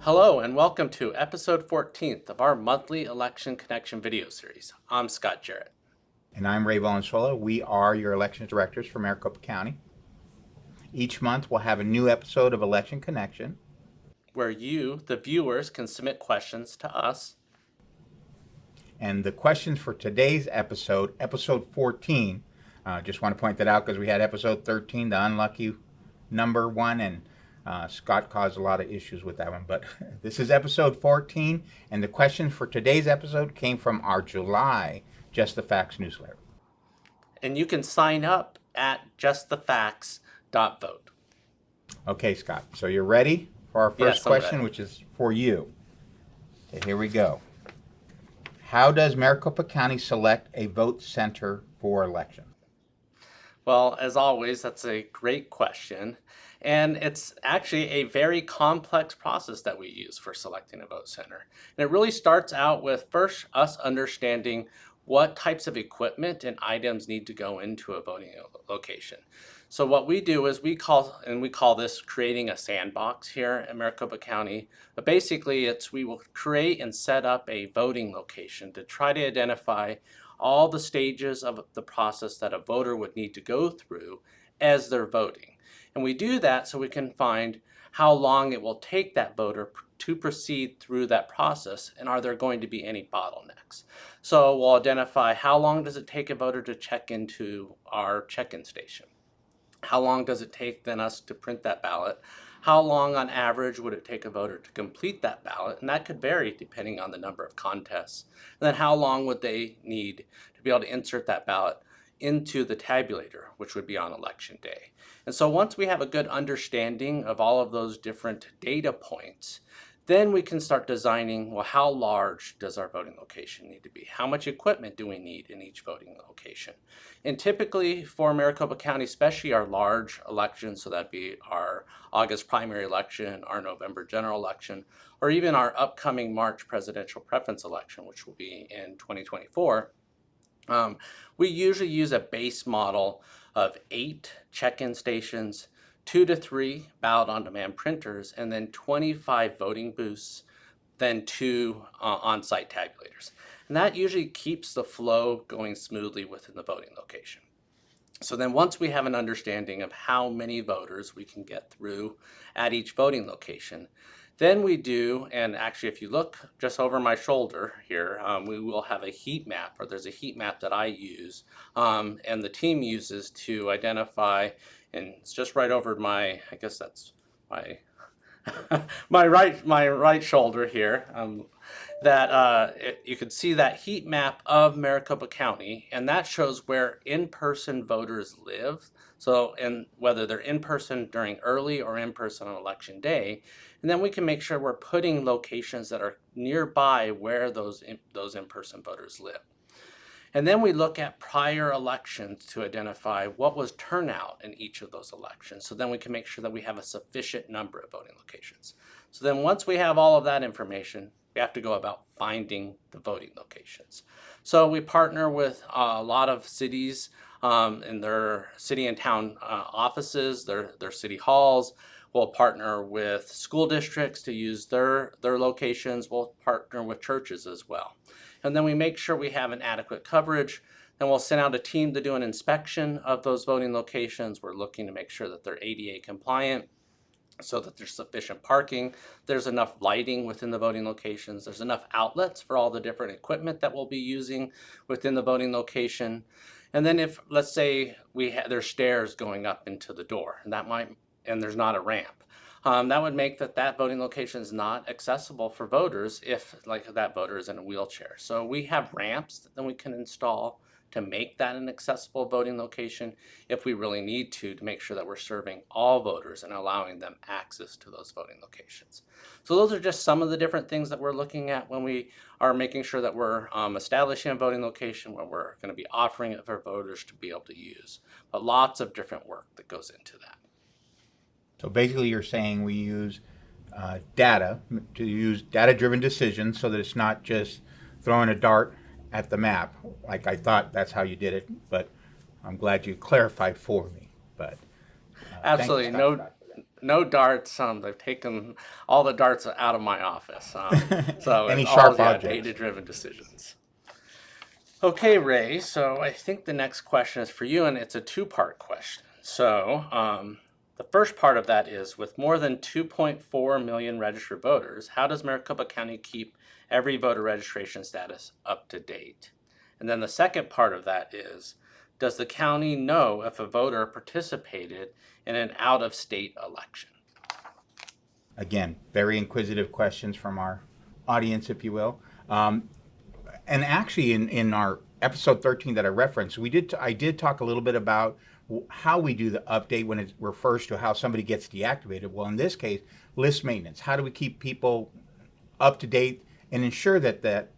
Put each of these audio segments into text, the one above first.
Hello and welcome to episode 14th of our monthly Election Connection video series. I'm Scott Jarrett. And I'm Ray Valenzuela. We are your elections directors for Maricopa County. Each month we'll have a new episode of Election Connection, where you, the viewers, can submit questions to us. And the questions for today's episode 14, just want to point that out because we had episode 13, the unlucky number one, and Scott caused a lot of issues with that one. But this is episode 14, and the questions for today's episode came from our July Just the Facts newsletter. And you can sign up at justthefacts.vote. Okay, Scott, so you're ready for our first question, ready. Which is for you. Okay, here we go. How does Maricopa County select a vote center for election? Well, as always, that's a great question. And it's actually a very complex process that we use for selecting a vote center. And it really starts out with first us understanding what types of equipment and items need to go into a voting location. So what we do is we call this creating a sandbox here in Maricopa County. But basically we will create and set up a voting location to try to identify all the stages of the process that a voter would need to go through as they're voting. And we do that so we can find how long it will take that voter to proceed through that process, and are there going to be any bottlenecks. So we'll identify how long does it take a voter to check into our check-in station. How long does it take then us to print that ballot? How long on average would it take a voter to complete that ballot? And that could vary depending on the number of contests. And then how long would they need to be able to insert that ballot into the tabulator, which would be on election day. And so once we have a good understanding of all of those different data points, then we can start designing, well, how large does our voting location need to be? How much equipment do we need in each voting location? And typically for Maricopa County, especially our large elections, so that'd be our August primary election, our November general election, or even our upcoming March presidential preference election, which will be in 2024, we usually use a base model of 8 check-in stations, 2 to 3 ballot on-demand printers, and then 25 voting booths, then 2 on-site tabulators. And that usually keeps the flow going smoothly within the voting location. So then once we have an understanding of how many voters we can get through at each voting location, then we do, and actually if you look just over my shoulder here, we will have a heat map, or there's a heat map that I use, and the team uses to identify, and it's just right over my, I guess that's my my right shoulder here, you can see that heat map of Maricopa County, and that shows where in-person voters live. So, and whether they're in person during early or in person on election day, and then we can make sure we're putting locations that are nearby where those in-person voters live. And then we look at prior elections to identify what was turnout in each of those elections. So then we can make sure that we have a sufficient number of voting locations. So then once we have all of that information, we have to go about finding the voting locations. So we partner with a lot of cities in their city and town offices, their city halls. We'll partner with school districts to use their locations. We'll partner with churches as well. And then we make sure we have an adequate coverage. Then we'll send out a team to do an inspection of those voting locations. We're looking to make sure that they're ADA compliant, so that there's sufficient parking, there's enough lighting within the voting locations, there's enough outlets for all the different equipment that we'll be using within the voting location. And then if, let's say, there's stairs going up into the door, and there's not a ramp, that would make that voting location is not accessible for voters if that voter is in a wheelchair. So we have ramps that then we can install to make that an accessible voting location if we really need to make sure that we're serving all voters and allowing them access to those voting locations. So those are just some of the different things that we're looking at when we are making sure that we're establishing a voting location where we're going to be offering it for voters to be able to use. But lots of different work that goes into that. So basically you're saying we use data-driven decisions so that it's not just throwing a dart at the map. Like I thought that's how you did it, but I'm glad you clarified for me. But absolutely, No darts. They've taken all the darts out of my office. So Any it's all, sharp yeah, objects? data-driven decisions. Okay, Ray. So I think the next question is for you, and it's a two-part question. So the first part of that is, with more than 2.4 million registered voters, how does Maricopa County keep every voter registration status up to date? And then the second part of that is, does the county know if a voter participated in an out-of-state election? Again, very inquisitive questions from our audience, if you will. And actually, in our episode 13 that I referenced, I did talk a little bit about how we do the update when it refers to how somebody gets deactivated. Well, in this case, list maintenance. How do we keep people up to date and ensure that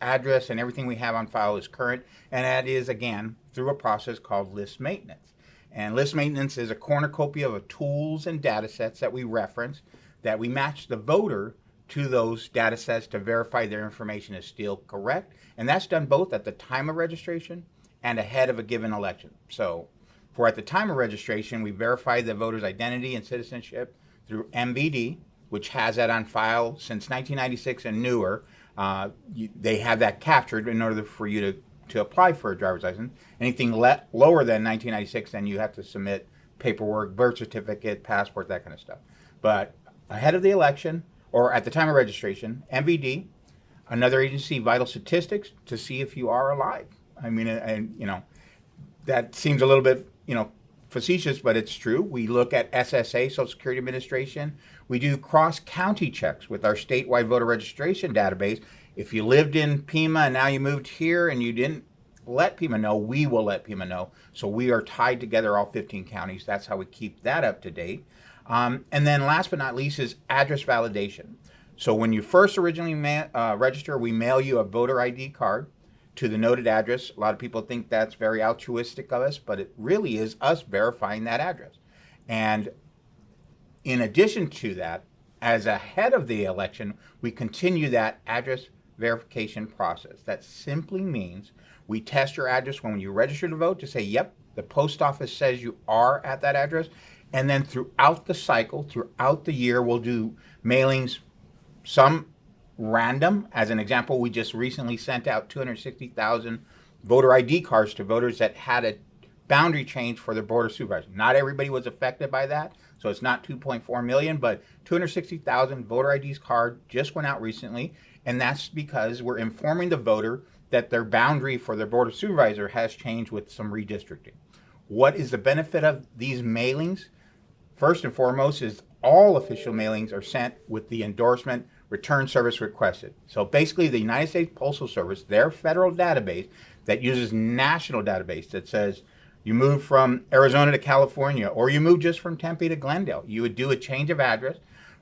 address and everything we have on file is current? And that is, again, through a process called list maintenance. And list maintenance is a cornucopia of tools and data sets that we reference, that we match the voter to those data sets to verify their information is still correct. And that's done both at the time of registration and ahead of a given election. So for at the time of registration, we verify the voter's identity and citizenship through MVD, which has that on file since 1996 and newer. They have that captured in order for you to apply for a driver's license. Anything lower than 1996, then you have to submit paperwork, birth certificate, passport, that kind of stuff. But ahead of the election or at the time of registration, MVD, another agency, vital statistics, to see if you are alive. I mean, and that seems a little bit, facetious, but it's true. We look at SSA, Social Security Administration. We do cross-county checks with our statewide voter registration database. If you lived in Pima and now you moved here and you didn't let Pima know, we will let Pima know. So we are tied together, all 15 counties. That's how we keep that up to date. And then last but not least is address validation. So when you first originally register, we mail you a voter ID card to the noted address. A lot of people think that's very altruistic of us, but it really is us verifying that address. And in addition to that, as ahead of the election, we continue that address verification process. That simply means we test your address when you register to vote to say, yep, the post office says you are at that address. And then throughout the cycle, throughout the year, we'll do mailings, some random. As an example, we just recently sent out 260,000 voter ID cards to voters that had a boundary change for their board of supervisors. Not everybody was affected by that, so it's not 2.4 million, but 260,000 voter IDs card just went out recently, and that's because we're informing the voter that their boundary for their board of supervisor has changed with some redistricting. What is the benefit of these mailings? First and foremost is all official mailings are sent with the endorsement return service requested. So basically the United States Postal Service, their federal database that uses national database that says you moved from Arizona to California, or you moved just from Tempe to Glendale, you would do a change of address.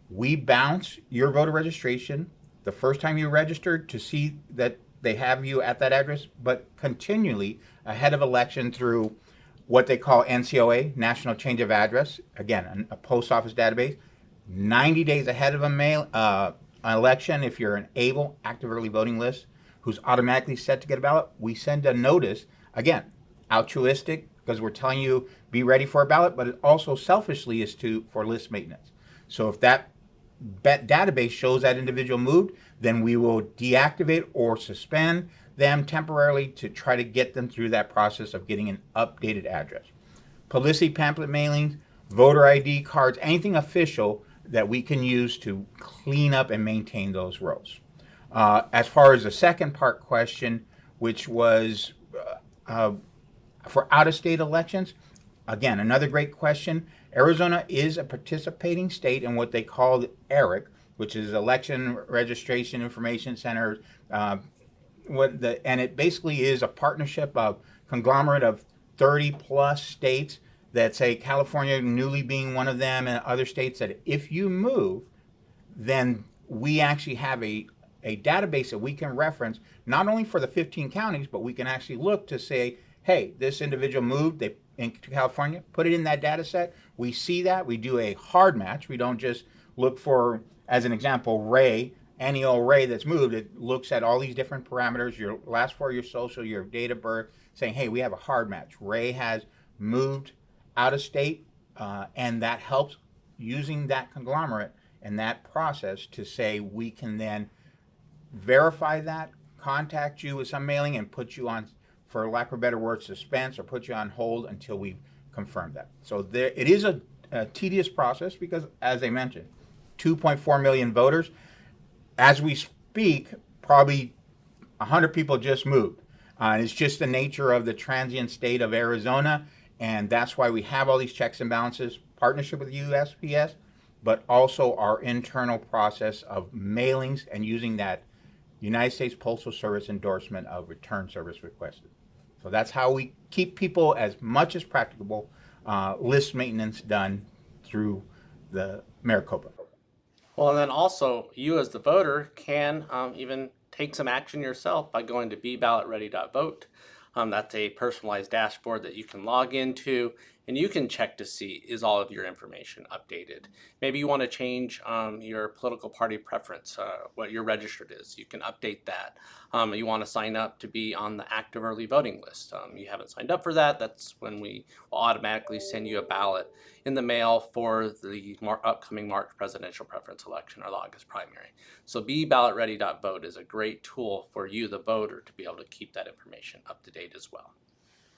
We bounce your voter registration the first time you registered to see that they have you at that address, but continually ahead of election through what they call NCOA, National Change of Address. Again, a post office database. 90 days ahead of an election, if you're an able active early voting list who's automatically set to get a ballot, we send a notice. Again, altruistic, because we're telling you be ready for a ballot, but it also selfishly is for list maintenance. So if that database shows that individual moved, then we will deactivate or suspend them temporarily to try to get them through that process of getting an updated address. Publicity pamphlet mailings, voter ID cards, anything official that we can use to clean up and maintain those rows. As far as the second part question, which was for out-of-state elections, again, another great question. Arizona is a participating state in what they call the ERIC, which is Election Registration Information Center. And it basically is a partnership of conglomerate of 30 plus states that say California newly being one of them, and other states that if you move, then we actually have a database that we can reference not only for the 15 counties, but we can actually look to say, hey, this individual moved into California, put it in that data set. We see that. We do a hard match. We don't just look for, as an example, Ray, any old Ray that's moved. It looks at all these different parameters, your last four, your social, your date of birth, saying, hey, we have a hard match. Ray has moved out of state, and that helps using that conglomerate and that process to say we can then verify that, contact you with some mailing, and put you on, for lack of a better word, suspense, or put you on hold until we confirm that. So there, it is a tedious process because, as I mentioned, 2.4 million voters. As we speak, probably 100 people just moved. And it's just the nature of the transient state of Arizona, and that's why we have all these checks and balances, partnership with USPS, but also our internal process of mailings and using that United States Postal Service endorsement of return service requested. So that's how we keep people, as much as practicable, list maintenance done through the Maricopa. Well, and then also you as the voter can even take some action yourself by going to beballotready.vote. That's a personalized dashboard that you can log into, and you can check to see, is all of your information updated. Maybe you want to change your political party preference, what your registered is. You can update that. You want to sign up to be on the active early voting list. You haven't signed up for that. That's when we will automatically send you a ballot in the mail for the upcoming March presidential preference election, or the August primary. So beballotready.vote is a great tool for you, the voter, to be able to keep that information up to date as well.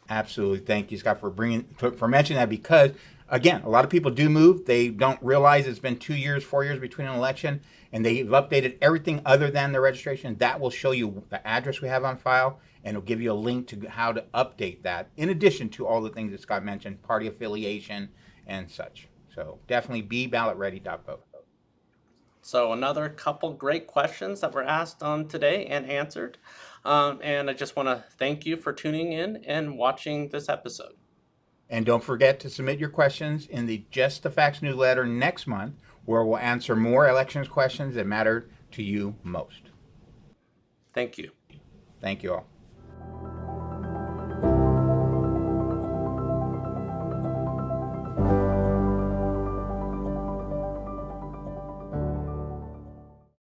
Absolutely. Thank you, Scott, for mentioning that, because, again, a lot of people do move. They don't realize it's been 2 years, 4 years between an election, and they've updated everything other than the registration. That will show you the address we have on file, and it'll give you a link to how to update that, in addition to all the things that Scott mentioned, party affiliation and such. So definitely beballotready.vote. So another couple great questions that were asked today and answered. And I just want to thank you for tuning in and watching this episode. And don't forget to submit your questions in the Just the Facts newsletter next month, where we'll answer more elections questions that matter to you most. Thank you. Thank you all.